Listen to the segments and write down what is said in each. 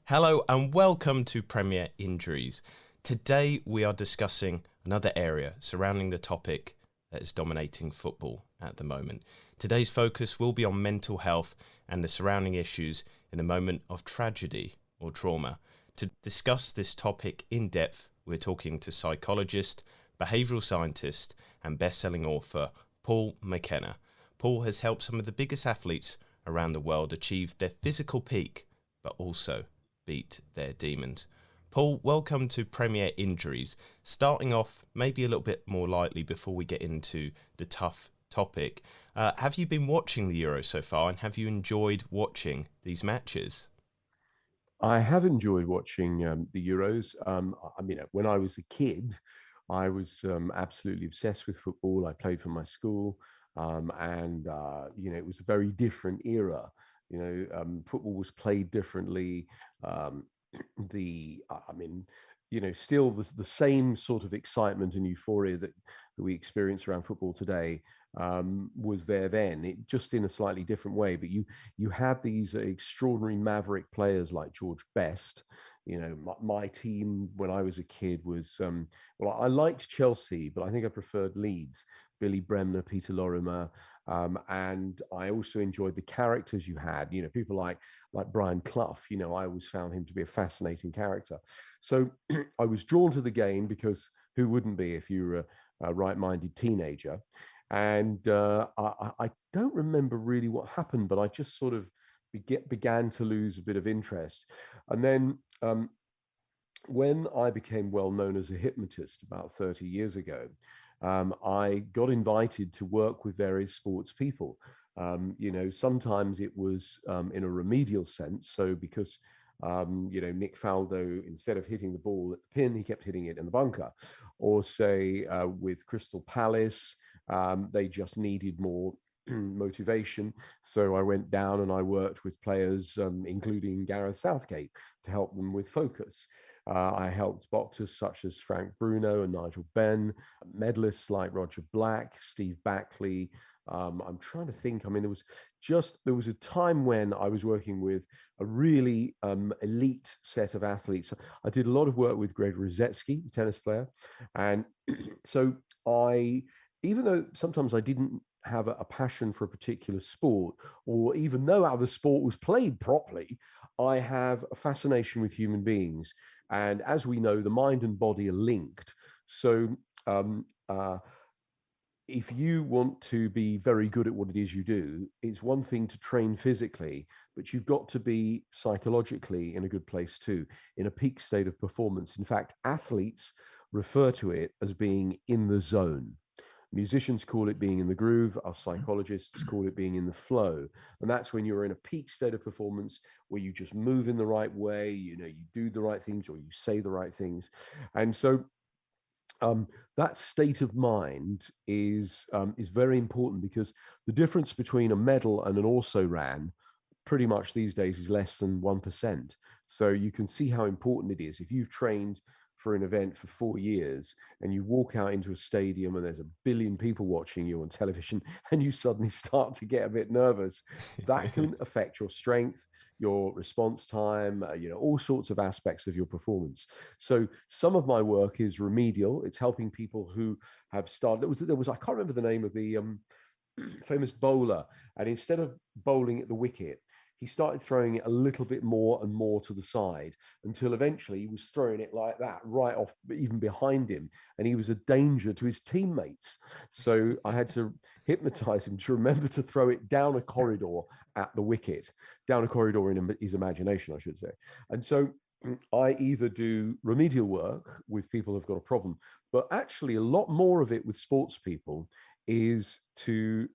Hello and welcome to Premier Injuries. Today we are discussing another area surrounding the topic that is dominating football at the moment. Today's focus will be on mental health and the surrounding issues in a moment of tragedy or trauma. To discuss this topic in depth, we're talking to psychologist, behavioural scientist and best-selling author Paul McKenna. Paul has helped some of the biggest athletes around the world achieve their physical peak, but also beat their demons. Paul, welcome to Premier Injuries. Starting off maybe a little bit more lightly before we get into the tough topic. Have you been watching the Euro so far, and have you enjoyed watching these matches? I have enjoyed watching the Euros. When I was a kid, I was absolutely obsessed with football. I played for my school, it was a very different era. Football was played differently. Um, still the same sort of excitement and euphoria that we experience around football today was there then. It just in a slightly different way. But you had these extraordinary maverick players like George Best. My team when I was a kid was I liked Chelsea, but I think I preferred Leeds. Billy Bremner, Peter Lorimer, and I also enjoyed the characters you had. People like Brian Clough. I always found him to be a fascinating character. So I was drawn to the game because who wouldn't be if you're a right-minded teenager? And I don't remember really what happened, but I just sort of began to lose a bit of interest. And then when I became well known as a hypnotist about 30 years ago, I got invited to work with various sports people. Sometimes it was in a remedial sense. So because Nick Faldo, instead of hitting the ball at the pin, he kept hitting it in the bunker. Or say with Crystal Palace, they just needed more motivation. So I went down and I worked with players, including Gareth Southgate, to help them with focus. I helped boxers such as Frank Bruno and Nigel Benn, medalists like Roger Black, Steve Backley. I'm trying to think. There was a time when I was working with a really elite set of athletes. I did a lot of work with 𝐒𝐻𝐽𝐻𝐿𝑝, the tennis player. And so even though sometimes I didn't have a passion for a particular sport or even know how the sport was played properly, I have a fascination with human beings. And as we know, the mind and body are linked. So if you want to be very good at what it is you do, it's one thing to train physically, but you've got to be psychologically in a good place too, in a peak state of performance. In fact, athletes refer to it as being in the zone. Musicians call it being in the groove. Our psychologists call it being in the flow. And that's when you're in a peak state of performance where you just move in the right way, you do the right things or you say the right things. And so that state of mind is very important because the difference between a medal and an also ran pretty much these days is less than 1%. So you can see how important it is. If you've trained for an event for 4 years and you walk out into a stadium and there's a billion people watching you on television and you suddenly start to get a bit nervous, that can affect your strength, your response time, all sorts of aspects of your performance. So some of my work is remedial. It's helping people who have started. There was I can't remember the name of the famous bowler, and instead of bowling at the wicket, he started throwing it a little bit more and more to the side until eventually he was throwing it like that, right off, even behind him. And he was a danger to his teammates. So I had to hypnotize him to remember to throw it down a corridor at the wicket, down a corridor in his imagination, I should say. And so I either do remedial work with people who've got a problem, but actually a lot more of it with sports people is to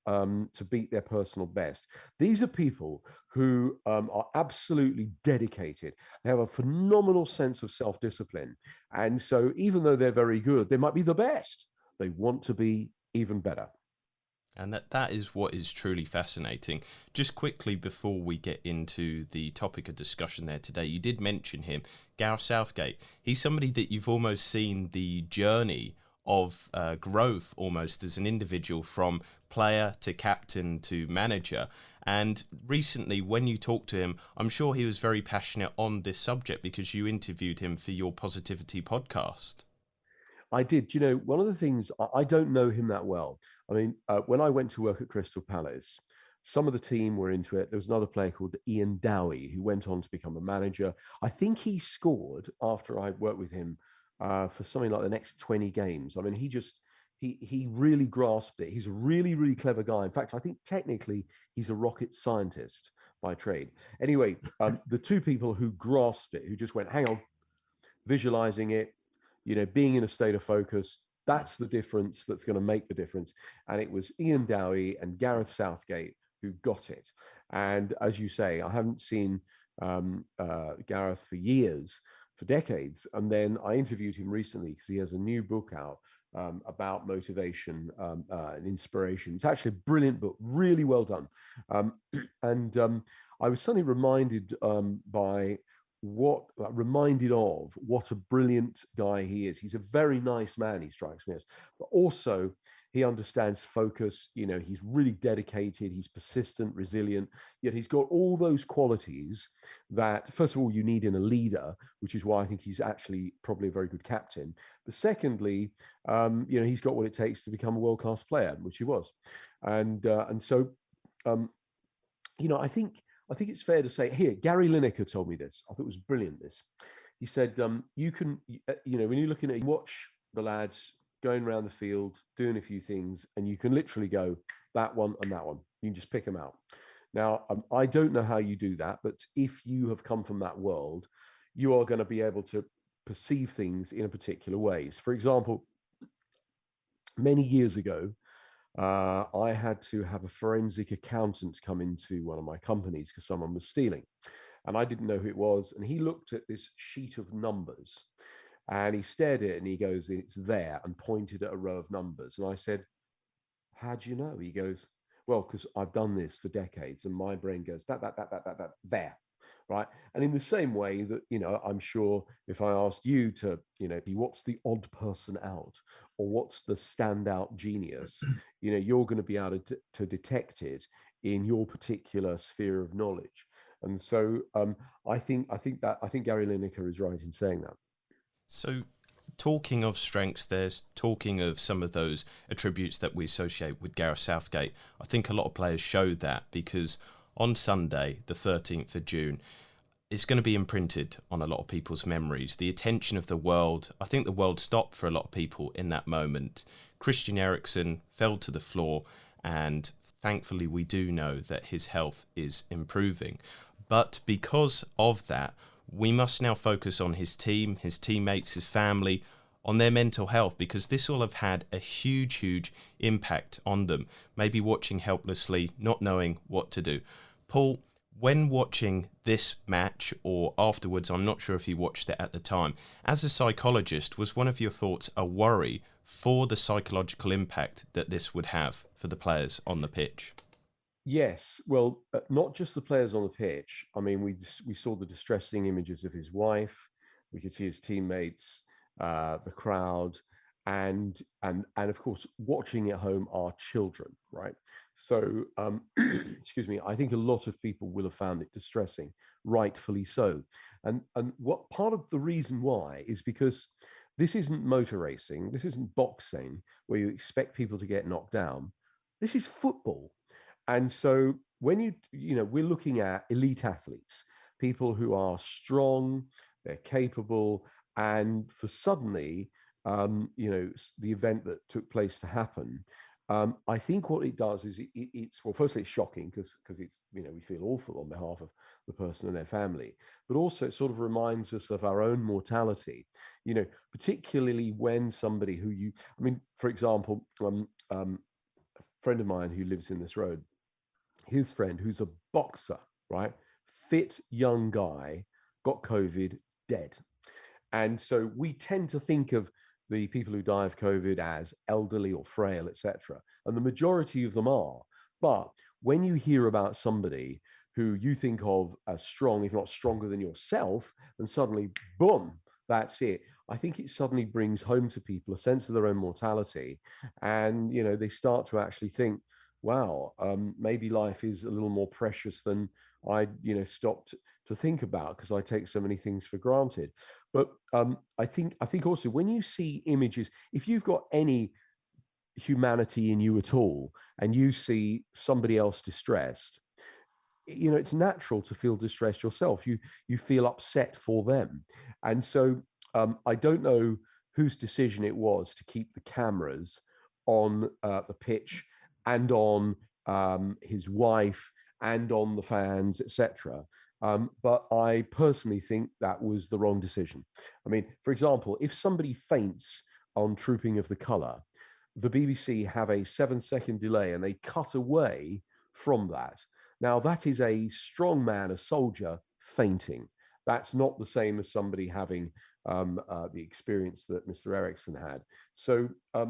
beat their personal best. These are people who are absolutely dedicated. They have a phenomenal sense of self-discipline. And so even though they're very good, they might be the best. They want to be even better. And that is what is truly fascinating. Just quickly before we get into the topic of discussion there today, you did mention him, Gareth Southgate. He's somebody that you've almost seen the journey of growth almost as an individual, from player to captain to manager. And recently, when you talked to him, I'm sure he was very passionate on this subject because you interviewed him for your Positivity podcast. I did. You know, one of the things, I don't know him that well. I mean, when I went to work at Crystal Palace, some of the team were into it. There was another player called Ian Dowie who went on to become a manager. I think he scored after I worked with him for something like the next 20 games. I mean, he really grasped it. He's a really, really clever guy. In fact, I think technically he's a rocket scientist by trade. Anyway, the two people who grasped it, who just went, hang on, visualizing it, you know, being in a state of focus, that's the difference that's going to make the difference. And it was Ian Dowie and Gareth Southgate who got it. And as you say, I haven't seen Gareth for years, for decades. And then I interviewed him recently because he has a new book out about motivation and inspiration. It's actually a brilliant book, really well done. I was suddenly reminded what a brilliant guy he is. He's a very nice man, he strikes me as, but also he understands focus. You know, he's really dedicated, he's persistent, resilient, yet he's got all those qualities that, first of all, you need in a leader, which is why I think he's actually probably a very good captain. But secondly, you know, he's got what it takes to become a world-class player, which he was. And so, you know, I think it's fair to say here, Gary Lineker told me this. I thought it was brilliant. This, he said, you can, you know, when you're looking at, watch the lads going around the field, doing a few things, and you can literally go that one and that one. You can just pick them out. Now, I don't know how you do that, but if you have come from that world, you are going to be able to perceive things in a particular ways. For example, many years ago, I had to have a forensic accountant come into one of my companies because someone was stealing. And I didn't know who it was. And he looked at this sheet of numbers and he stared at it and he goes, it's there, and pointed at a row of numbers. And I said, how do you know? He goes, well, because I've done this for decades. And my brain goes, that, there. Right. And in the same way that, you know, I'm sure if I asked you to, you know, what's the odd person out or what's the standout genius, you know, you're going to be able to detect it in your particular sphere of knowledge. And so I think Gary Lineker is right in saying that. So talking of strengths, there's talking of some of those attributes that we associate with Gareth Southgate. I think a lot of players show that because on Sunday, the 13th of June, it's going to be imprinted on a lot of people's memories. The attention of the world, I think the world stopped for a lot of people in that moment. Christian Eriksen fell to the floor, and thankfully we do know that his health is improving. But because of that, we must now focus on his team, his teammates, his family, on their mental health, because this will have had a huge impact on them. Maybe watching helplessly, not knowing what to do. Paul, when watching this match or afterwards, I'm not sure if you watched it at the time, as a psychologist, was one of your thoughts a worry for the psychological impact that this would have for the players on the pitch? Yes, well, not just the players on the pitch. I mean, we saw the distressing images of his wife. We could see his teammates, the crowd, and of course, watching at home our children. Right. So, excuse me. I think a lot of people will have found it distressing, rightfully so. And what part of the reason why is because this isn't motor racing. This isn't boxing where you expect people to get knocked down. This is football. And so when you know, we're looking at elite athletes, people who are strong, they're capable, and for suddenly, you know, the event that took place to happen, I think what it does is it's, well, firstly, it's shocking because it's, you know, we feel awful on behalf of the person and their family, but also it sort of reminds us of our own mortality, you know, particularly when somebody who I mean, for example, a friend of mine who lives in this road, his friend who's a boxer, right? Fit young guy, got COVID, dead. And so we tend to think of the people who die of COVID as elderly or frail, etc. And the majority of them are. But when you hear about somebody who you think of as strong, if not stronger than yourself, and suddenly, boom, that's it. I think it suddenly brings home to people a sense of their own mortality, and they start to actually think, wow, maybe life is a little more precious than I stopped to think about, because I take so many things for granted. But I think also, when you see images, if you've got any humanity in you at all, and you see somebody else distressed, it's natural to feel distressed yourself. You feel upset for them. And so I don't know whose decision it was to keep the cameras on the pitch, and on his wife, and on the fans, etc. But I personally think that was the wrong decision. I mean, for example, if somebody faints on Trooping of the Colour, the BBC have a 7-second delay, and they cut away from that. Now, that is a strong man, a soldier, fainting. That's not the same as somebody having the experience that Mr. Eriksen had. So, I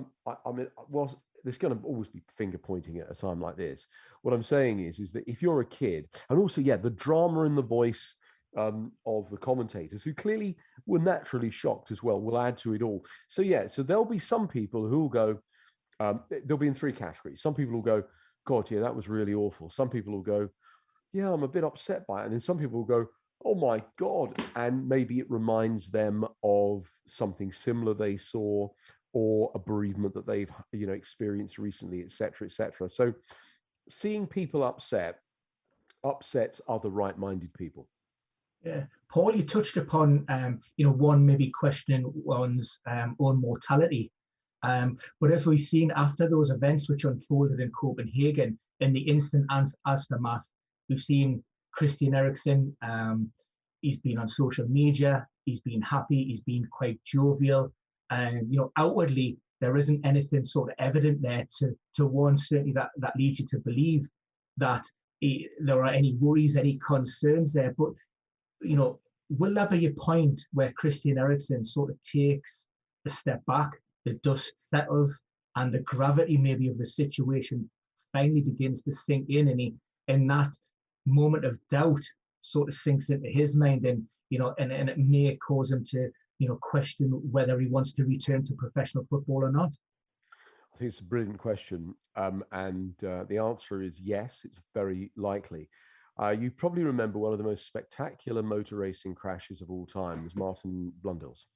mean, well, there's going to always be finger pointing at a time like this. What I'm saying is that if you're a kid, and also, the drama in the voice of the commentators, who clearly were naturally shocked as well, will add to it all. So, so there'll be some people who will go, they'll be in three categories. Some people will go, God, that was really awful. Some people will go, yeah, I'm a bit upset by it. And then some people will go, oh my God. And maybe it reminds them of something similar they saw, or a bereavement that they've, experienced recently, et cetera, et cetera. So seeing people upsets other right-minded people. Yeah, Paul, you touched upon, one maybe questioning one's own mortality. But as we've seen after those events which unfolded in Copenhagen, in the instant aftermath, we've seen Christian Eriksen. He's been on social media. He's been happy. He's been quite jovial, and outwardly there isn't anything sort of evident there to warn, certainly, that leads you to believe that there are any worries, any concerns there. But will there be a point where Christian Eriksen sort of takes a step back, the dust settles, and the gravity maybe of the situation finally begins to sink in, and that moment of doubt sort of sinks into his mind, and and it may cause him to question whether he wants to return to professional football or not? I think it's a brilliant question, and the answer is yes. It's very likely. You probably remember one of the most spectacular motor racing crashes of all time was Martin Blundell's,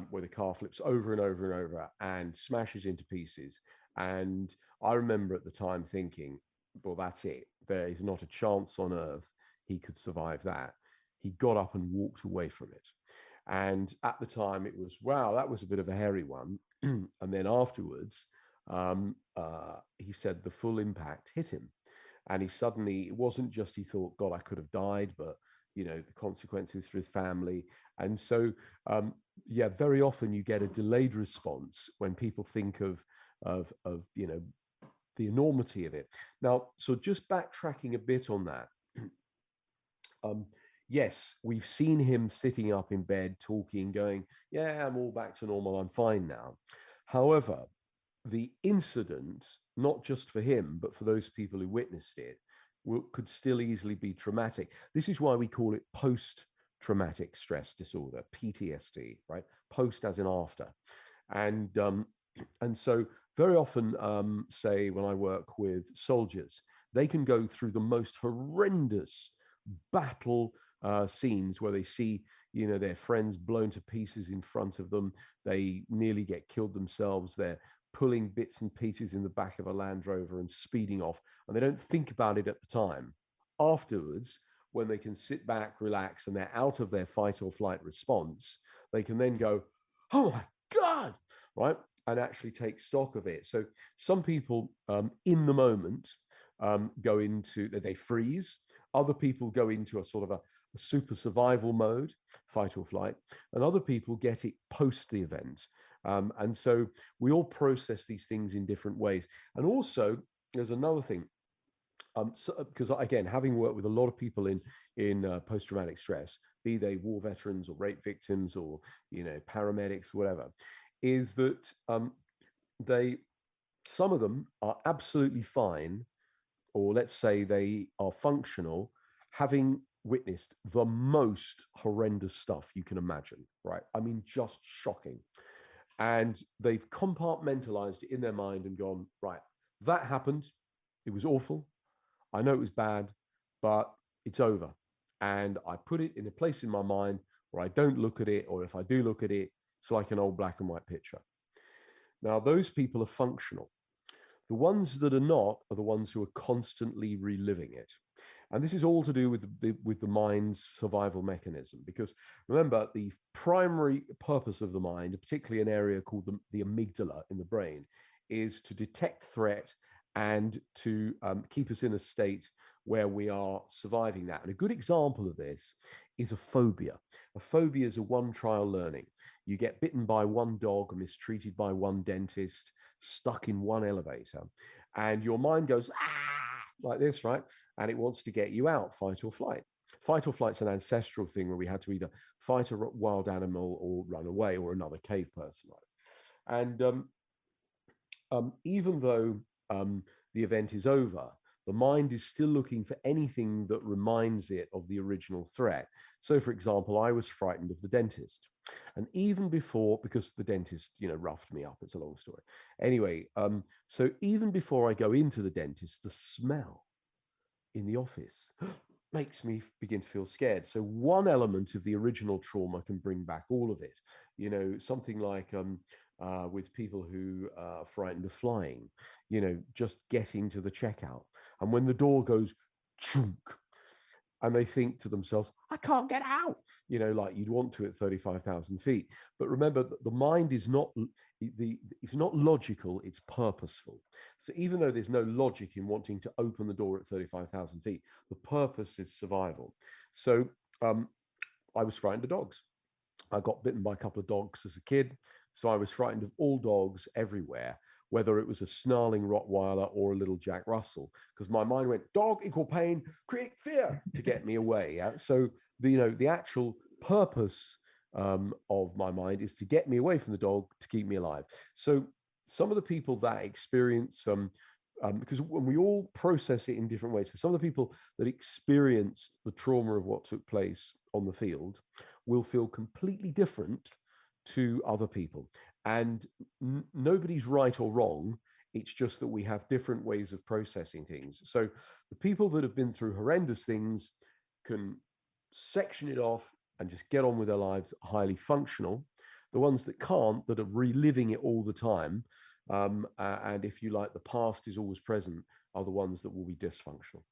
where the car flips over and over and over and smashes into pieces. And I remember at the time thinking, well, that's it. There is not a chance on earth he could survive that. He got up and walked away from it. And at the time it was, wow, that was a bit of a hairy one. And then afterwards, he said the full impact hit him. And he suddenly, it wasn't just he thought, God, I could have died, but the consequences for his family. And so, very often you get a delayed response when people think of the enormity of it. Now, so just backtracking a bit on that. Yes, we've seen him sitting up in bed, talking, going, yeah, I'm all back to normal. I'm fine now. However, the incident, not just for him, but for those people who witnessed it, could still easily be traumatic. This is why we call it post-traumatic stress disorder, PTSD, right? Post as in after. And so very often, say when I work with soldiers, they can go through the most horrendous battle scenes where they see, their friends blown to pieces in front of them. They nearly get killed themselves. They're pulling bits and pieces in the back of a Land Rover and speeding off, and they don't think about it at the time. Afterwards, when they can sit back, relax, and they're out of their fight or flight response, they can then go, oh my God, right? And actually take stock of it. So some people in the moment go into, they freeze. Other people go into a sort of a super survival mode, fight or flight, and other people get it post the event. And so we all process these things in different ways. And also, there's another thing, because again, having worked with a lot of people in post-traumatic stress, be they war veterans or rape victims or paramedics, whatever, is that some of them are absolutely fine, or let's say they are functional, having witnessed the most horrendous stuff you can imagine, right? I mean, just shocking. And they've compartmentalized it in their mind and gone, right, that happened. It was awful. I know it was bad, but it's over. And I put it in a place in my mind where I don't look at it, or if I do look at it, it's like an old black and white picture. Now, those people are functional. The ones that are not are the ones who are constantly reliving it. And this is all to do with the mind's survival mechanism. Because remember, the primary purpose of the mind, particularly an area called the amygdala in the brain, is to detect threat and to keep us in a state where we are surviving that. And a good example of this is a phobia. A phobia is a one-trial learning. You get bitten by one dog, mistreated by one dentist, stuck in one elevator, and your mind goes, like this, right? And it wants to get you out, fight or flight. Fight or flight's an ancestral thing where we had to either fight a wild animal or run away, or another cave person, right? And even though the event is over, the mind is still looking for anything that reminds it of the original threat. So, for example, I was frightened of the dentist. And even before, because the dentist, roughed me up, it's a long story. Anyway, so even before I go into the dentist, the smell in the office makes me begin to feel scared. So one element of the original trauma can bring back all of it. Something like with people who are frightened of flying, just getting to the checkout. And when the door goes, chunk, and they think to themselves, I can't get out, like you'd want to at 35,000 feet. But remember that the mind is it's not logical, it's purposeful. So even though there's no logic in wanting to open the door at 35,000 feet, the purpose is survival. So I was frightened of dogs. I got bitten by a couple of dogs as a kid. So I was frightened of all dogs everywhere, whether it was a snarling Rottweiler or a little Jack Russell, because my mind went, dog equal pain, create fear, to get me away. Yeah? So the actual purpose of my mind is to get me away from the dog, to keep me alive. So some of the people that experience because when we all process it in different ways, so some of the people that experienced the trauma of what took place on the field will feel completely different to other people. And nobody's right or wrong. It's just that we have different ways of processing things. So the people that have been through horrendous things can section it off and just get on with their lives, highly functional. The ones that can't, that are reliving it all the time, and if you like, the past is always present, are the ones that will be dysfunctional.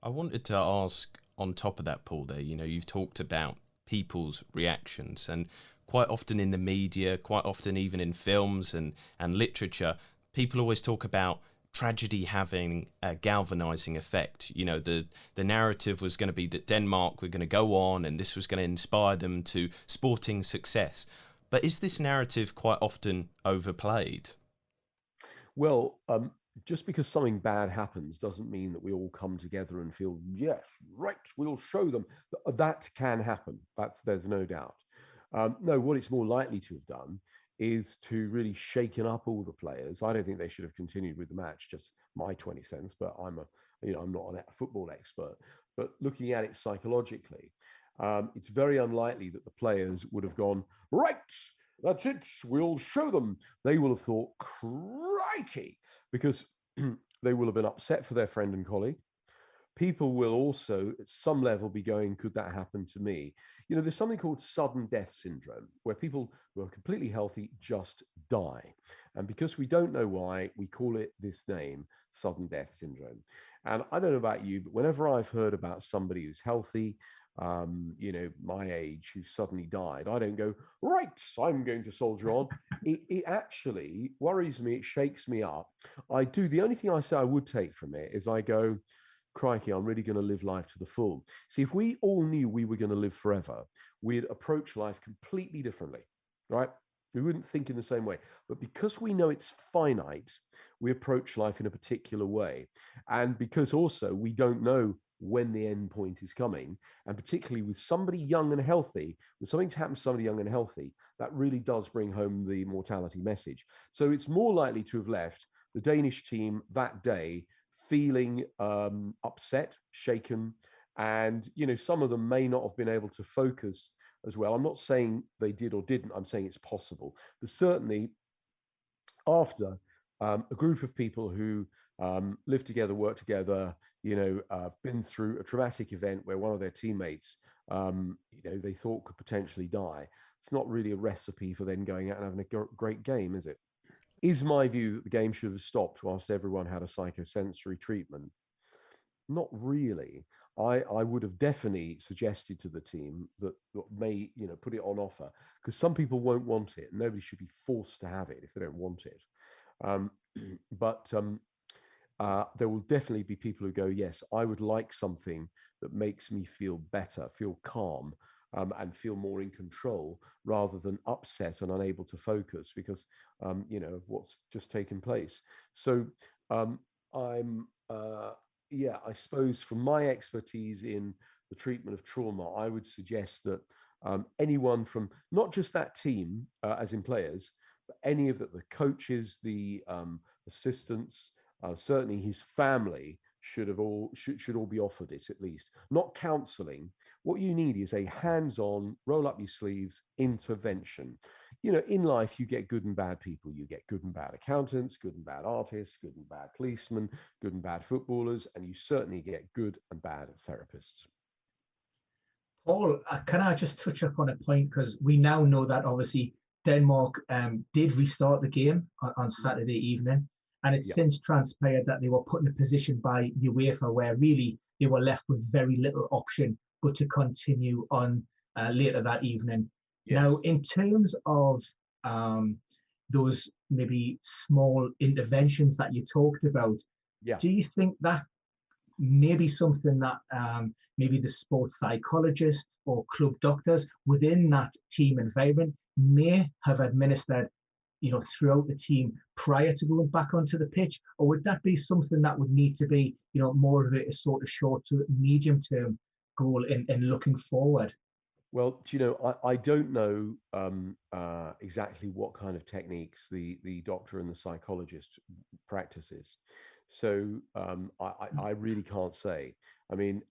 I wanted to ask, on top of that, Paul, there, you've talked about people's reactions, and quite often in the media, quite often even in films and literature, people always talk about tragedy having a galvanizing effect. The narrative was going to be that Denmark were going to go on and this was going to inspire them to sporting success. But is this narrative quite often overplayed? Well, just because something bad happens doesn't mean that we all come together and feel, yes, right, we'll show them. That can happen. There's no doubt. No, what it's more likely to have done is to really shaken up all the players. I don't think they should have continued with the match, just my 20 cents, but I'm not a football expert. But looking at it psychologically, it's very unlikely that the players would have gone, right, that's it, we'll show them. They will have thought, crikey, because they will have been upset for their friend and colleague. People will also, at some level, be going, could that happen to me? There's something called sudden death syndrome, where people who are completely healthy just die. And because we don't know why, we call it this name, sudden death syndrome. And I don't know about you, but whenever I've heard about somebody who's healthy, my age, who suddenly died, I don't go, right, I'm going to soldier on. It actually worries me. It shakes me up. The only thing I say I would take from it is I go, crikey, I'm really going to live life to the full. See, if we all knew we were going to live forever, we'd approach life completely differently, right? We wouldn't think in the same way. But because we know it's finite, we approach life in a particular way. And because also we don't know when the end point is coming, and particularly with somebody young and healthy, when something happens to somebody young and healthy, that really does bring home the mortality message. So it's more likely to have left the Danish team that day feeling upset, shaken, And, some of them may not have been able to focus as well. I'm not saying they did or didn't. I'm saying it's possible. But certainly after a group of people who live together, work together, been through a traumatic event where one of their teammates, they thought could potentially die. It's not really a recipe for then going out and having a great game, is it? Is my view that the game should have stopped whilst everyone had a psychosensory treatment? Not really. I would have definitely suggested to the team that may, put it on offer, because some people won't want it. Nobody should be forced to have it if they don't want it. But there will definitely be people who go, yes, I would like something that makes me feel better, feel calm, and feel more in control, rather than upset and unable to focus because, of what's just taken place. So I suppose from my expertise in the treatment of trauma, I would suggest that anyone from not just that team, as in players, but any of the coaches, the assistants, certainly his family should all be offered it at least. Not counselling. What you need is a hands-on, roll up your sleeves intervention. In life, you get good and bad people. You get good and bad accountants, good and bad artists, good and bad policemen, good and bad footballers, and you certainly get good and bad therapists. Paul, can I just touch up on a point? Because we now know that obviously Denmark did restart the game on Saturday evening, and it's since transpired that they were put in a position by UEFA where really they were left with very little option but to continue on later that evening. Yes. Now, in terms of those maybe small interventions that you talked about, do you think that maybe something that maybe the sports psychologist or club doctors within that team environment may have administered, throughout the team prior to going back onto the pitch? Or would that be something that would need to be, more of a sort of short to medium term goal in looking forward? Well, I don't know exactly what kind of techniques the doctor and the psychologist practices. So I really can't say. I mean,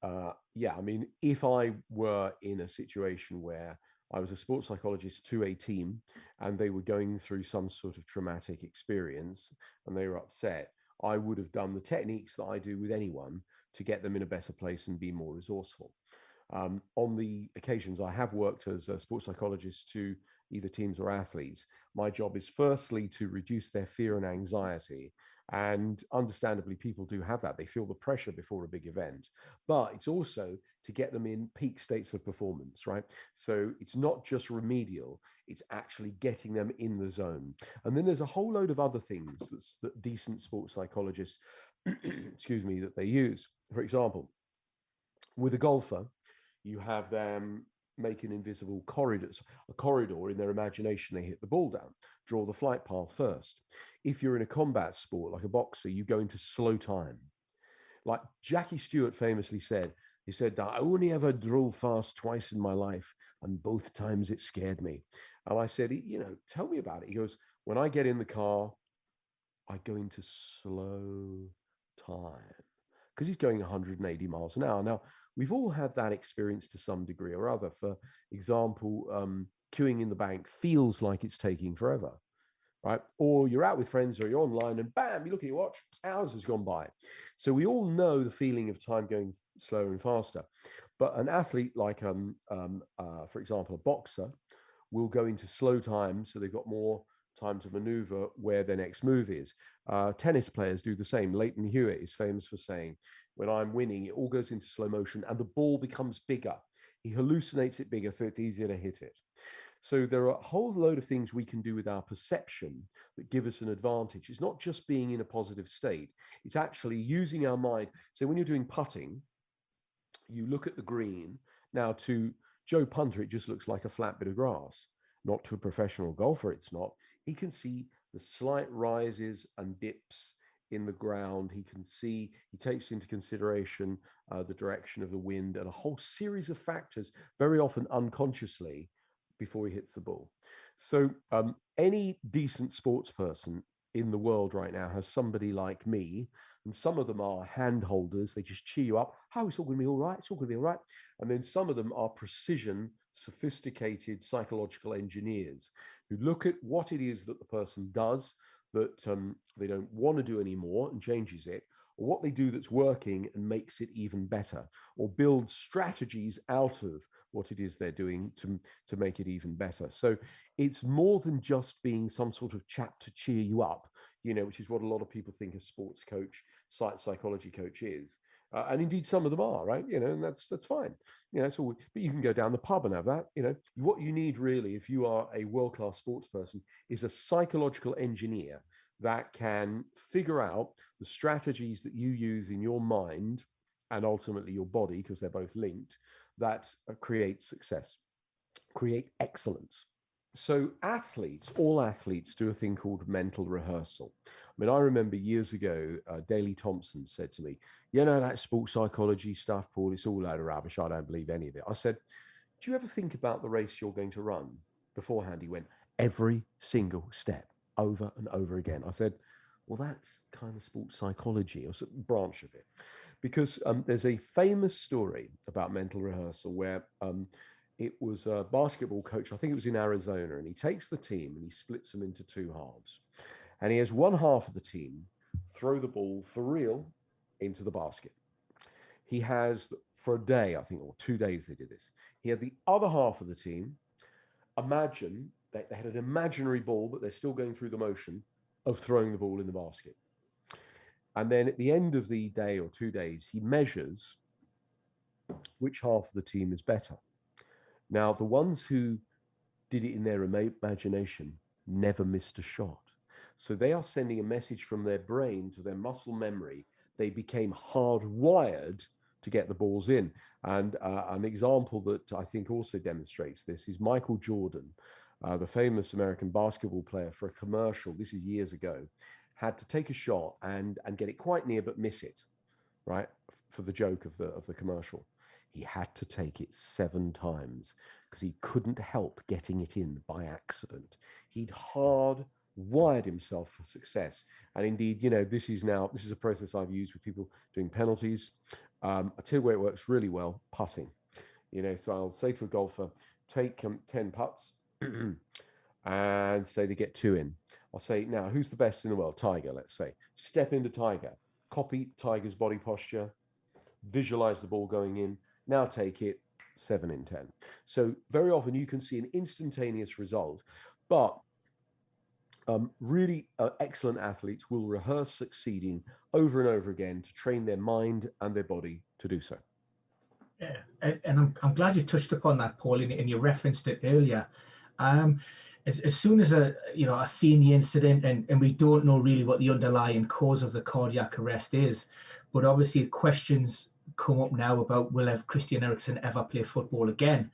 if I were in a situation where I was a sports psychologist to a team and they were going through some sort of traumatic experience and they were upset, I would have done the techniques that I do with anyone to get them in a better place and be more resourceful. On the occasions I have worked as a sports psychologist to either teams or athletes, my job is firstly to reduce their fear and anxiety. And understandably, people do have that. They feel the pressure before a big event, but it's also to get them in peak states of performance, right? So it's not just remedial, it's actually getting them in the zone. And then there's a whole load of other things that decent sports psychologists, that they use. For example, with a golfer, you have them make an invisible a corridor in their imagination. They hit the ball down, draw the flight path first. If you're in a combat sport like a boxer, you go into slow time. Like Jackie Stewart famously said, he said, I only ever drove fast twice in my life, and both times it scared me. And I said, tell me about it. He goes, when I get in the car, I go into slow time, because he's going 180 miles an hour. Now, we've all had that experience to some degree or other. For example, queuing in the bank feels like it's taking forever, right? Or you're out with friends or you're online and bam, you look at your watch, hours has gone by. So we all know the feeling of time going slower and faster. But an athlete like, for example, a boxer will go into slow time, so they've got more time to maneuver where their next move is. Tennis players do the same. Leighton Hewitt is famous for saying, when I'm winning, it all goes into slow motion and the ball becomes bigger. He hallucinates it bigger, so it's easier to hit it. So there are a whole load of things we can do with our perception that give us an advantage. It's not just being in a positive state. It's actually using our mind. So when you're doing putting, you look at the green. Now, to Joe Punter, it just looks like a flat bit of grass. Not to a professional golfer, it's not. He can see the slight rises and dips in the ground. He takes into consideration the direction of the wind and a whole series of factors, very often unconsciously, before he hits the ball. So any decent sports person in the world right now has somebody like me, and some of them are hand holders. They just cheer you up. Oh, it's all going to be all right. It's all going to be all right. And then some of them are precision, sophisticated psychological engineers who look at what it is that the person does that they don't want to do anymore and changes it, or what they do that's working and makes it even better, or build strategies out of what it is they're doing to make it even better. So it's more than just being some sort of chap to cheer you up, which is what a lot of people think a sports coach, psychology coach is. And indeed, some of them are, right? And that's fine. So, but you can go down the pub and have that. What you need really, if you are a world-class sports person, is a psychological engineer that can figure out the strategies that you use in your mind and ultimately your body, because they're both linked, that create success, create excellence. So all athletes do a thing called mental rehearsal. I mean, I remember years ago, Daley Thompson said to me, that sports psychology stuff, Paul, it's all a load of rubbish. I don't believe any of it. I said, do you ever think about the race you're going to run? Beforehand, he went, every single step, over and over again. I said, well, that's kind of sports psychology, or a branch of it. Because there's a famous story about mental rehearsal where it was a basketball coach, I think it was in Arizona, and he takes the team and he splits them into two halves. And he has one half of the team throw the ball for real into the basket. He has, for a day, I think, or 2 days they did this. He had the other half of the team imagine that they had an imaginary ball, but they're still going through the motion of throwing the ball in the basket. And then at the end of the day or 2 days, he measures which half of the team is better. Now, the ones who did it in their imagination never missed a shot. So they are sending a message from their brain to their muscle memory. They became hardwired to get the balls in. And an example that I think also demonstrates this is Michael Jordan, the famous American basketball player, for a commercial, this is years ago, had to take a shot and get it quite near but miss it, right, for the joke of the commercial. He had to take it 7 times because he couldn't help getting it in by accident. He'd hardwired himself for success. And indeed, this is a process I've used with people doing penalties. I tell you where it works really well, putting. So I'll say to a golfer, take 10 putts and say they get 2 in. I'll say, now, who's the best in the world? Tiger, let's say. Step into Tiger. Copy Tiger's body posture. Visualize the ball going in. Now take it 7 in 10. So very often you can see an instantaneous result, but really excellent athletes will rehearse succeeding over and over again to train their mind and their body to do so. Yeah, and I'm glad you touched upon that, Paul, and you referenced it earlier. As soon as I seen the incident and we don't know really what the underlying cause of the cardiac arrest is, but obviously questions come up now about will Christian Eriksen ever play football again?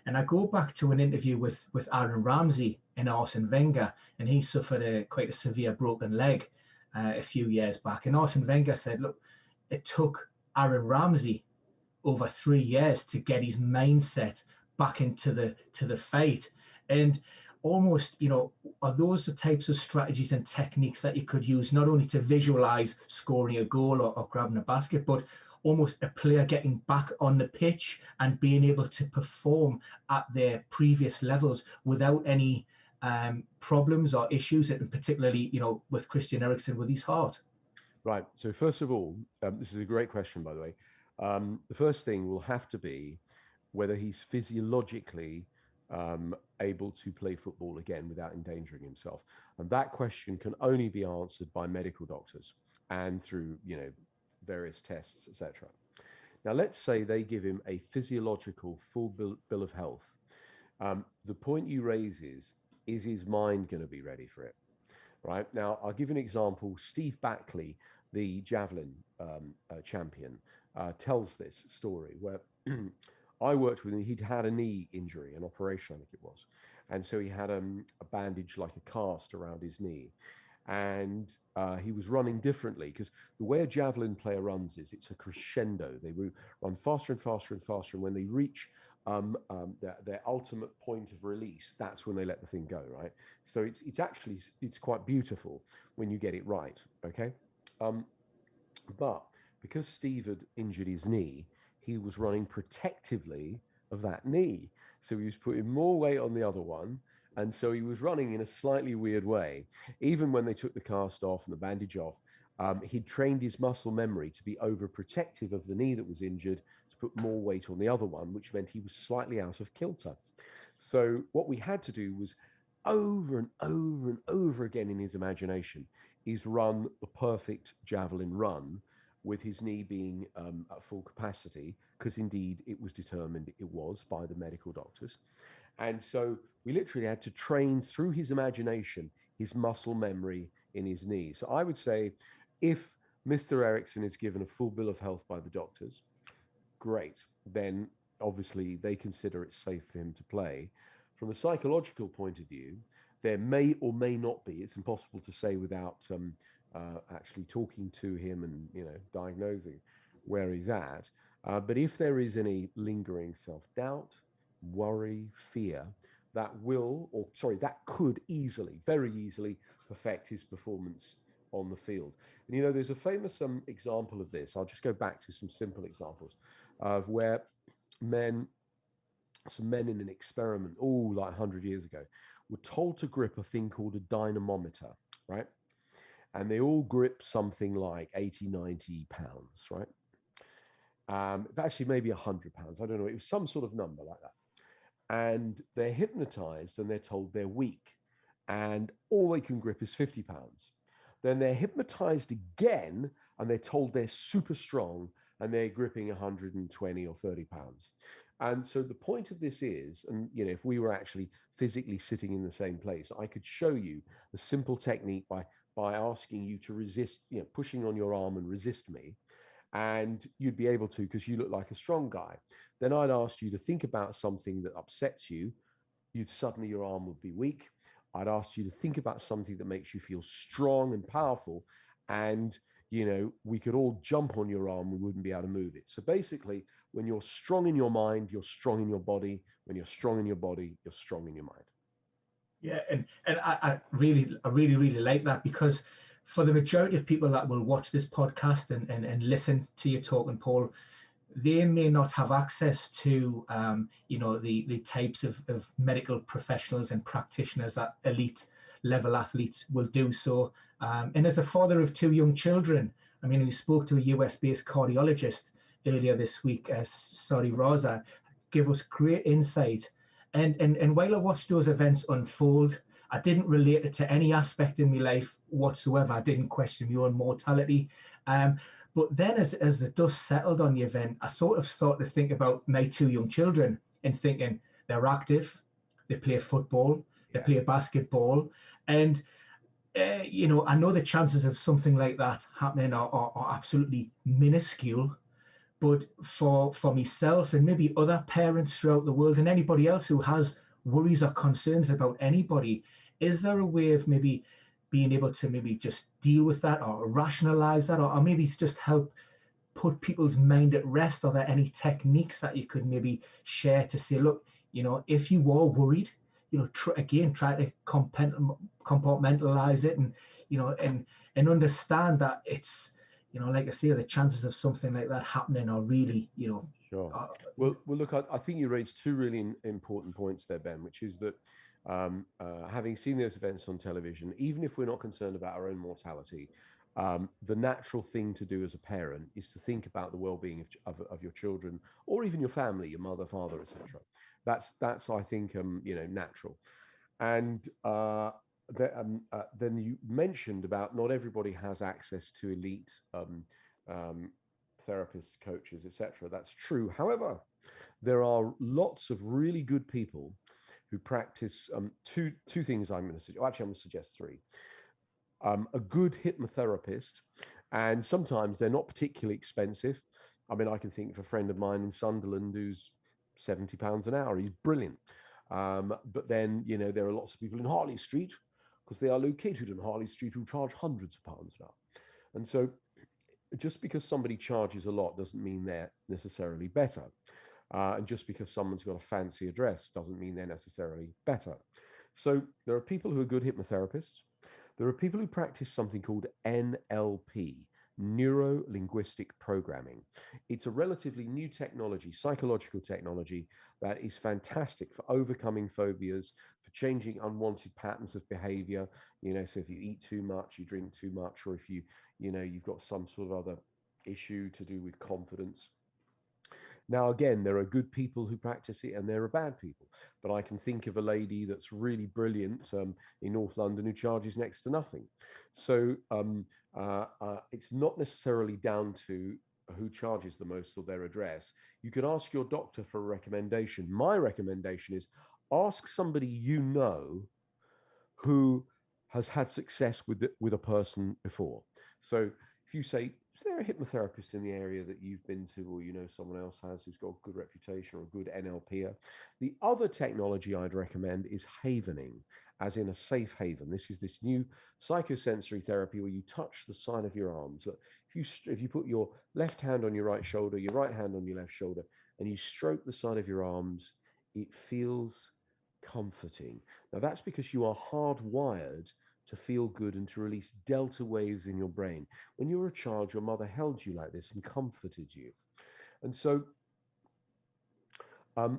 And I go back to an interview with Aaron Ramsey and Arsene Wenger, and he suffered quite a severe broken leg a few years back. And Arsene Wenger said, look, it took Aaron Ramsey over 3 years to get his mindset back into the fight. And almost, are those the types of strategies and techniques that you could use not only to visualize scoring a goal or grabbing a basket, but almost a player getting back on the pitch and being able to perform at their previous levels without any problems or issues, and particularly, with Christian Eriksen with his heart? Right. So first of all, this is a great question, by the way. The first thing will have to be whether he's physiologically able to play football again without endangering himself. And that question can only be answered by medical doctors and through, various tests, etc. Now, let's say they give him a physiological full bill of health. The point you raise is his mind going to be ready for it? Right. Now, I'll give you an example. Steve Backley, the javelin champion, tells this story where I worked with him. He'd had a knee injury, an operation, I think it was. And so he had a bandage, like a cast around his knee. And he was running differently because the way a javelin player runs is it's a crescendo. They run faster and faster and faster. And when they reach their ultimate point of release, that's when they let the thing go, right? So it's actually, it's quite beautiful when you get it right, okay? But because Steve had injured his knee, he was running protectively of that knee. So he was putting more weight on the other one. And so he was running in a slightly weird way. Even when they took the cast off and the bandage off, he'd trained his muscle memory to be overprotective of the knee that was injured, to put more weight on the other one, which meant he was slightly out of kilter. So what we had to do was over and over and over again in his imagination is run the perfect javelin run with his knee being at full capacity, because indeed it was determined it was by the medical doctors. And so we literally had to train through his imagination, his muscle memory in his knee. So I would say if Mr. Eriksen is given a full bill of health by the doctors, great. Then obviously they consider it safe for him to play. From a psychological point of view, there may or may not be, it's impossible to say without actually talking to him and, you know, diagnosing where he's at. But if there is any lingering self-doubt, worry, fear, that could easily, very easily affect his performance on the field. And, you know, there's a famous example of this. I'll just go back to some simple examples of where some men in an experiment, like 100 years ago, were told to grip a thing called a dynamometer, right? And they all grip something like 80, 90 pounds, right? Actually, maybe 100 pounds. I don't know. It was some sort of number like that. And they're hypnotized and they're told they're weak. And all they can grip is 50 pounds. Then they're hypnotized again and they're told they're super strong and they're gripping 120 or 30 pounds. And so the point of this is, and, you know, if we were actually physically sitting in the same place, I could show you the simple technique by asking you to resist, you know, pushing on your arm and resist me. And you'd be able to, because you look like a strong guy. Then I'd ask you to think about something that upsets you. Suddenly your arm would be weak. I'd ask you to think about something that makes you feel strong and powerful. And, you know, we could all jump on your arm. We wouldn't be able to move it. So basically, when you're strong in your mind, you're strong in your body. When you're strong in your body, you're strong in your mind. Yeah, and I really like that, because for the majority of people that will watch this podcast and listen to you talking, Paul, they may not have access to you know, the types of medical professionals and practitioners that elite level athletes will do so. And as a father of two young children, I mean, we spoke to a US-based cardiologist earlier this week, Sari Raza, gave us great insight. And while I watched those events unfold, I didn't relate it to any aspect in my life whatsoever. I didn't question my own mortality. But then as the dust settled on the event, I sort of started to think about my two young children and thinking they're active, they play football, they play basketball. And, you know, I know the chances of something like that happening are absolutely minuscule. But for myself and maybe other parents throughout the world and anybody else who has worries or concerns about anybody, is there a way of maybe being able to maybe just deal with that or rationalize that, or maybe just help put people's mind at rest? Are there any techniques that you could maybe share to say, look, you know, if you are worried, you know, try to compartmentalize it and, you know, and understand that it's, you know, like I say, the chances of something like that happening are really, you know. Sure. Well, look, I think you raised two really important points there, Ben, which is that having seen those events on television, even if we're not concerned about our own mortality, the natural thing to do as a parent is to think about the well-being of your children, or even your family, your mother, father, etc. That's I think you know, natural. And then you mentioned about not everybody has access to elite therapists, coaches, etc. That's true. However, there are lots of really good people who practice two things. I'm going to suggest. Actually, I'm going to suggest three. A good hypnotherapist, and sometimes they're not particularly expensive. I mean, I can think of a friend of mine in Sunderland who's £70 an hour. He's brilliant. But then, you know, there are lots of people in Harley Street, because they are located in Harley Street, who charge hundreds of pounds an hour. And so just because somebody charges a lot doesn't mean they're necessarily better. And just because someone's got a fancy address doesn't mean they're necessarily better. So there are people who are good hypnotherapists. There are people who practice something called NLP, neuro-linguistic programming. It's a relatively new technology, psychological technology, that is fantastic for overcoming phobias, for changing unwanted patterns of behavior. So if you eat too much, you drink too much, or if you've got some sort of other issue to do with confidence. Now, again, there are good people who practice it and there are bad people. But I can think of a lady that's really brilliant in North London who charges next to nothing. So it's not necessarily down to who charges the most or their address. You could ask your doctor for a recommendation. My recommendation is ask somebody who has had success with a person before. So if you say, is there a hypnotherapist in the area that you've been to, or someone else has who's got a good reputation or a good NLPer? The other technology I'd recommend is havening, as in a safe haven. This is this new psychosensory therapy where you touch the side of your arms. If you put your left hand on your right shoulder, your right hand on your left shoulder, and you stroke the side of your arms, it feels comforting. Now that's because you are hardwired to feel good and to release delta waves in your brain. When you were a child, your mother held you like this and comforted you. And so in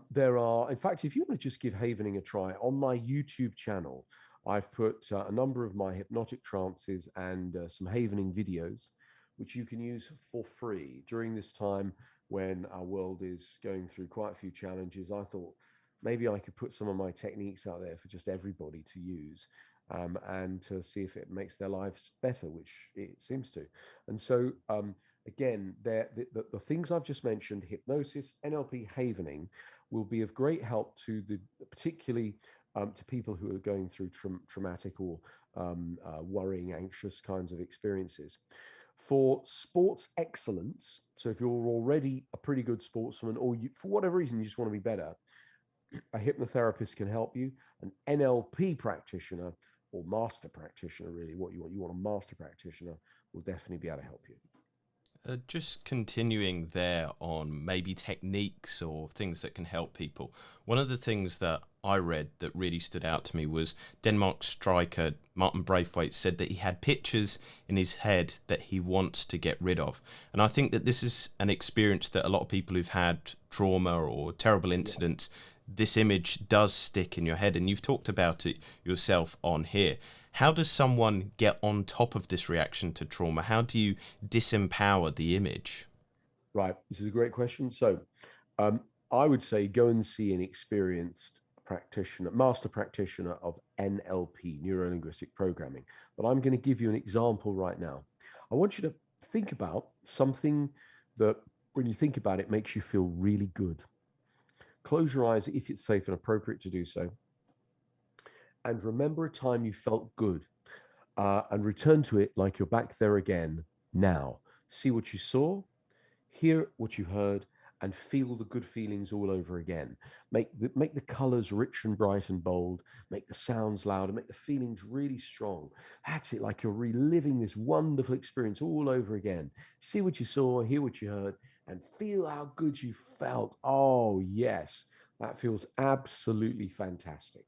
fact, if you want to just give havening a try, on my YouTube channel, I've put a number of my hypnotic trances and some havening videos, which you can use for free. During this time when our world is going through quite a few challenges, I thought maybe I could put some of my techniques out there for just everybody to use. And to see if it makes their lives better, which it seems to. And so, again, the things I've just mentioned, hypnosis, NLP, havening, will be of great help particularly to people who are going through traumatic or worrying, anxious kinds of experiences. For sports excellence, so if you're already a pretty good sportsman, or for whatever reason you just want to be better, a hypnotherapist can help you. An NLP practitioner, or master practitioner, really, what you want a master practitioner, will definitely be able to help you. Just continuing there on maybe techniques or things that can help people. One of the things that I read that really stood out to me was Denmark striker Martin Braithwaite said that he had pictures in his head that he wants to get rid of. And I think that this is an experience that a lot of people who've had trauma or terrible incidents, this image does stick in your head, and you've talked about it yourself on here. How does someone get on top of this reaction to trauma? How do you disempower the image? Right, this is a great question. So I would say go and see an experienced practitioner, master practitioner of NLP, neuro-linguistic programming. But I'm going to give you an example right now. I want you to think about something that, when you think about it, makes you feel really good. Close your eyes if it's safe and appropriate to do so. And remember a time you felt good, and return to it like you're back there again now. See what you saw, hear what you heard, and feel the good feelings all over again. Make the colors rich and bright and bold, make the sounds loud, and make the feelings really strong. That's it, like you're reliving this wonderful experience all over again. See what you saw, hear what you heard, and feel how good you felt. Oh, yes, that feels absolutely fantastic.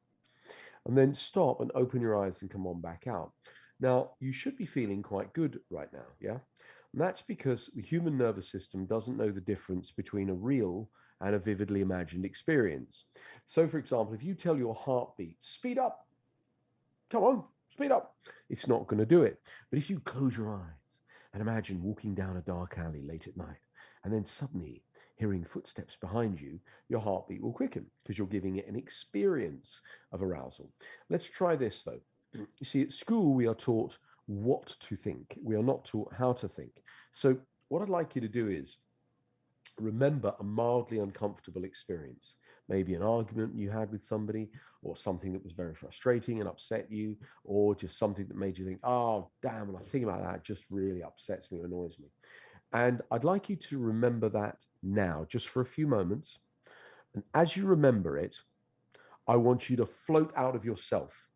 And then stop and open your eyes and come on back out. Now, you should be feeling quite good right now, yeah? And that's because the human nervous system doesn't know the difference between a real and a vividly imagined experience. So, for example, if you tell your heartbeat, speed up, come on, speed up, it's not going to do it. But if you close your eyes and imagine walking down a dark alley late at night, and then suddenly hearing footsteps behind you, your heartbeat will quicken because you're giving it an experience of arousal. Let's try this though. You see, at school, we are taught what to think. We are not taught how to think. So what I'd like you to do is remember a mildly uncomfortable experience, maybe an argument you had with somebody, or something that was very frustrating and upset you, or just something that made you think, oh, damn, when I think about that, it just really upsets me, annoys me. And I'd like you to remember that now, just for a few moments. And as you remember it, I want you to float out of yourself.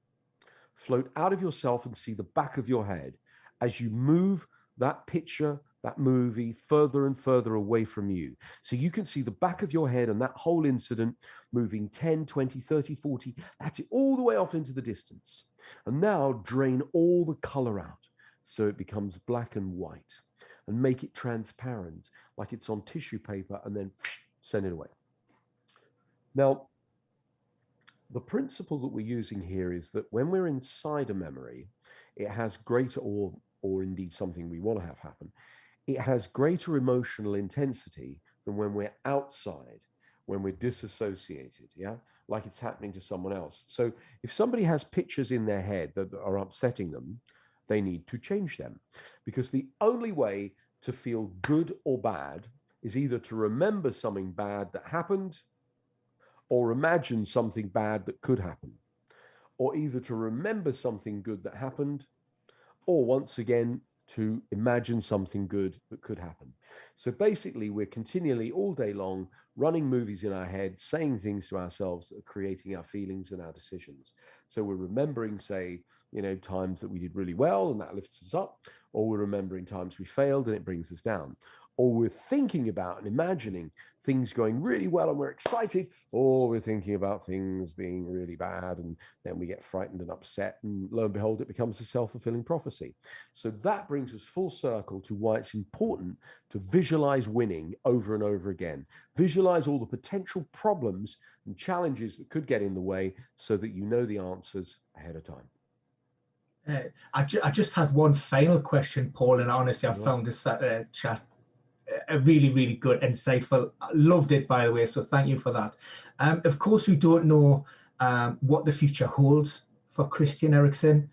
Float out of yourself and see the back of your head as you move that picture that movie further and further away from you. So you can see the back of your head and that whole incident moving 10, 20, 30, 40, that's it, all the way off into the distance. And now drain all the color out so it becomes black and white, and make it transparent like it's on tissue paper, and then send it away. Now, the principle that we're using here is that when we're inside a memory, it has greater, or indeed something we want to have happen, it has greater emotional intensity than when we're outside, when we're disassociated, yeah? Like it's happening to someone else. So if somebody has pictures in their head that are upsetting them, they need to change them. Because the only way to feel good or bad is either to remember something bad that happened, or imagine something bad that could happen, or either to remember something good that happened, or once again, to imagine something good that could happen. So basically, we're continually all day long running movies in our head, saying things to ourselves that are creating our feelings and our decisions. So we're remembering, say, times that we did really well and that lifts us up, or we're remembering times we failed and it brings us down, or we're thinking about and imagining things going really well and we're excited, or we're thinking about things being really bad and then we get frightened and upset, and lo and behold, it becomes a self-fulfilling prophecy. So that brings us full circle to why it's important to visualize winning over and over again. Visualize all the potential problems and challenges that could get in the way so that you know the answers ahead of time. I just had one final question, Paul, and honestly, I found this chat really, really good, insightful. I loved it, by the way, so thank you for that. Of course, we don't know what the future holds for Christian Eriksen,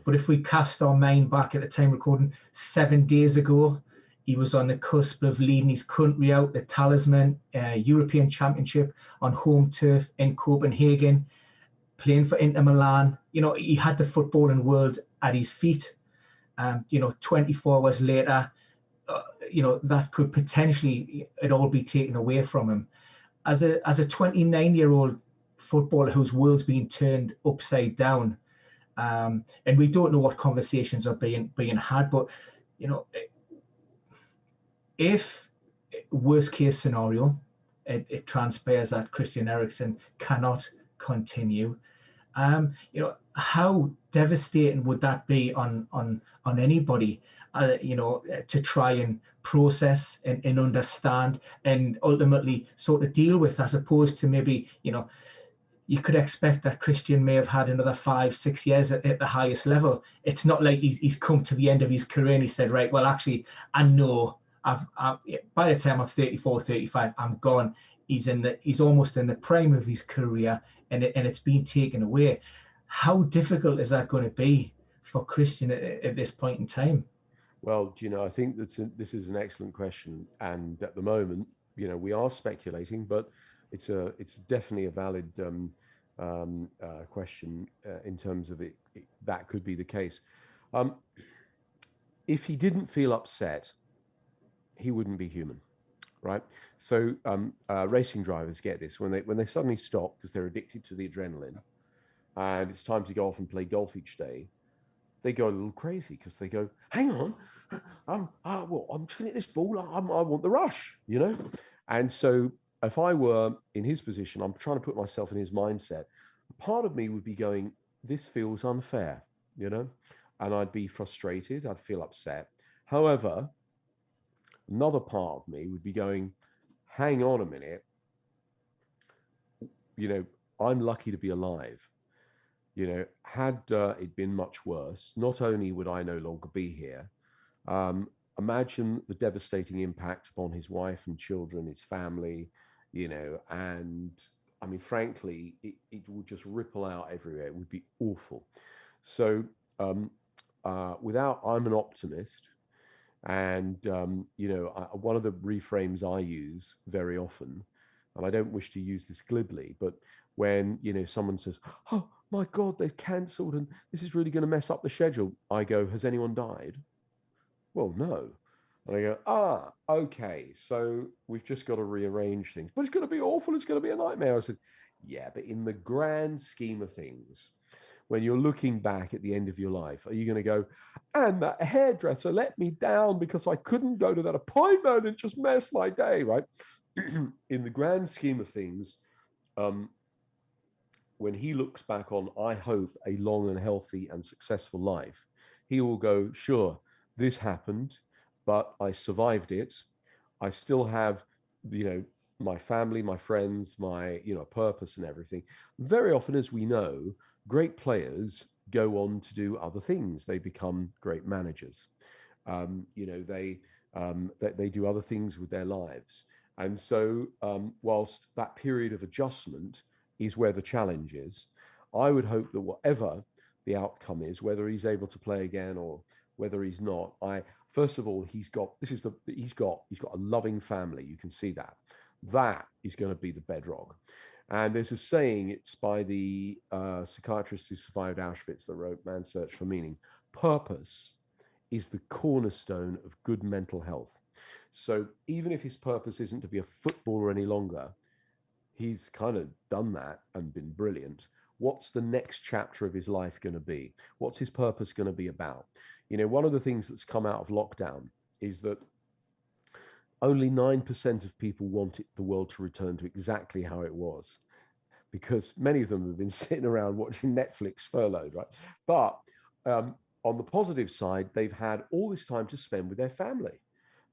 but if we cast our mind back at the time recording 7 days ago, he was on the cusp of leading his country out the Talisman European Championship on home turf in Copenhagen, playing for Inter Milan. He had the footballing world at his feet. 24 hours later, that could potentially it all be taken away from him. As a 29-year-old footballer whose world's being turned upside down, and we don't know what conversations are being had, but if worst case scenario, it transpires that Christian Eriksen cannot continue, how devastating would that be on anybody, to try and process and understand and ultimately sort of deal with, as opposed to maybe, you could expect that Christian may have had another 5-6 years at the highest level. It's not like he's come to the end of his career and he said, right, well, actually, I know I've by the time I'm 34, 35, I'm gone. He's almost in the prime of his career, and it's been taken away. How difficult is that going to be for Christian at this point in time? Well, I think this is an excellent question, and at the moment, we are speculating, but it's definitely a valid question in terms of it. That could be the case. If he didn't feel upset, he wouldn't be human. Right. So racing drivers get this when they suddenly stop because they're addicted to the adrenaline, and it's time to go off and play golf each day. They go a little crazy because they go, hang on, I'm trying to hit this ball. I want the rush, And so if I were in his position, I'm trying to put myself in his mindset. Part of me would be going, this feels unfair, and I'd be frustrated. I'd feel upset. However, another part of me would be going, hang on a minute, I'm lucky to be alive. Had it been much worse, not only would I no longer be here, imagine the devastating impact upon his wife and children, his family, and I mean, frankly, it would just ripple out everywhere. It would be awful. So I'm an optimist. And, one of the reframes I use very often, and I don't wish to use this glibly, but when, someone says, oh my God, they've cancelled and this is really going to mess up the schedule, I go, has anyone died? Well, no. And I go, okay, so we've just got to rearrange things, but it's going to be awful. It's going to be a nightmare. I said, yeah, but in the grand scheme of things, when you're looking back at the end of your life? Are you going to go, and that hairdresser let me down because I couldn't go to that appointment and just messed my day, right? In the grand scheme of things, when he looks back on, I hope, a long and healthy and successful life, he will go, sure, this happened, but I survived it. I still have, my family, my friends, my, purpose and everything. Very often, as we know, great players go on to do other things. They become great managers. They do other things with their lives. And so whilst that period of adjustment is where the challenge is, I would hope that whatever the outcome is, whether he's able to play again or whether he's not, first of all, he's got a loving family. You can see that. That is going to be the bedrock. And there's a saying, it's by the psychiatrist who survived Auschwitz that wrote Man's Search for Meaning. Purpose is the cornerstone of good mental health. So even if his purpose isn't to be a footballer any longer, he's kind of done that and been brilliant. What's the next chapter of his life going to be? What's his purpose going to be about? One of the things that's come out of lockdown is that only 9% of people want the world to return to exactly how it was, because many of them have been sitting around watching Netflix furloughed, right? But on the positive side, they've had all this time to spend with their family.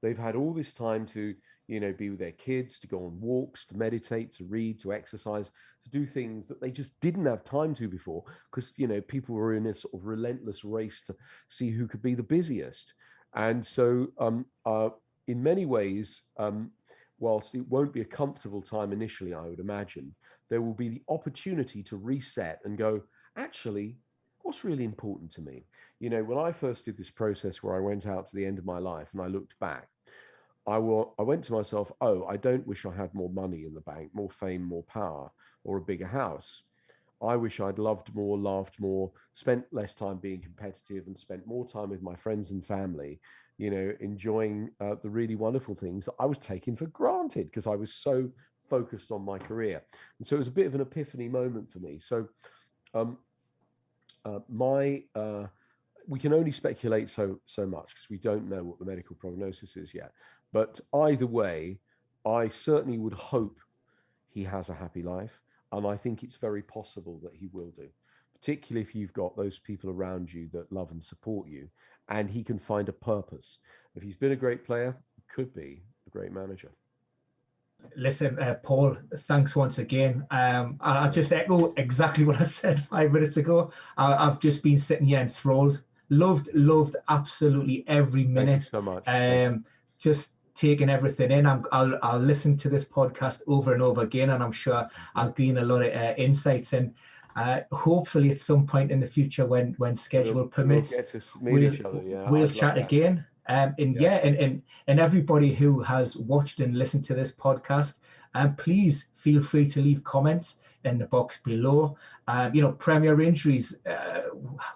They've had all this time to, be with their kids, to go on walks, to meditate, to read, to exercise, to do things that they just didn't have time to before, because, people were in a sort of relentless race to see who could be the busiest. And so in many ways, whilst it won't be a comfortable time initially, I would imagine, there will be the opportunity to reset and go, actually, what's really important to me? When I first did this process where I went out to the end of my life and I looked back, I went to myself, I don't wish I had more money in the bank, more fame, more power, or a bigger house. I wish I'd loved more, laughed more, spent less time being competitive, and spent more time with my friends and family, enjoying the really wonderful things that I was taking for granted because I was so focused on my career. And so it was a bit of an epiphany moment for me. So we can only speculate so much because we don't know what the medical prognosis is yet. But either way, I certainly would hope he has a happy life. And I think it's very possible that he will do, particularly if you've got those people around you that love and support you, and he can find a purpose. If he's been a great player, he could be a great manager. Listen, Paul, thanks once again. I'll just echo exactly what I said 5 minutes ago. I've just been sitting here enthralled. Loved absolutely every minute. Thank you so much. Just taking everything in. I'll listen to this podcast over and over again, and I'm sure I'll gain a lot of insights. And hopefully, at some point in the future, when schedule permits, we'll get to meet each other. Yeah, we'll chat again. And everybody who has watched and listened to this podcast, please feel free to leave comments in the box below. Premier injuries,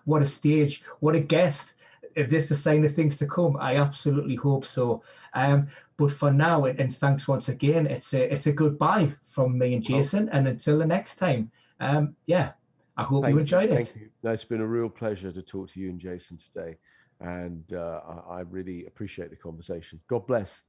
what a stage, what a guest. If this is a sign of things to come, I absolutely hope so. But for now, and thanks once again, it's a goodbye from me and Jason, and until the next time, I hope you enjoyed it. Thank you. No, it's been a real pleasure to talk to you and Jason today, and I really appreciate the conversation. God bless.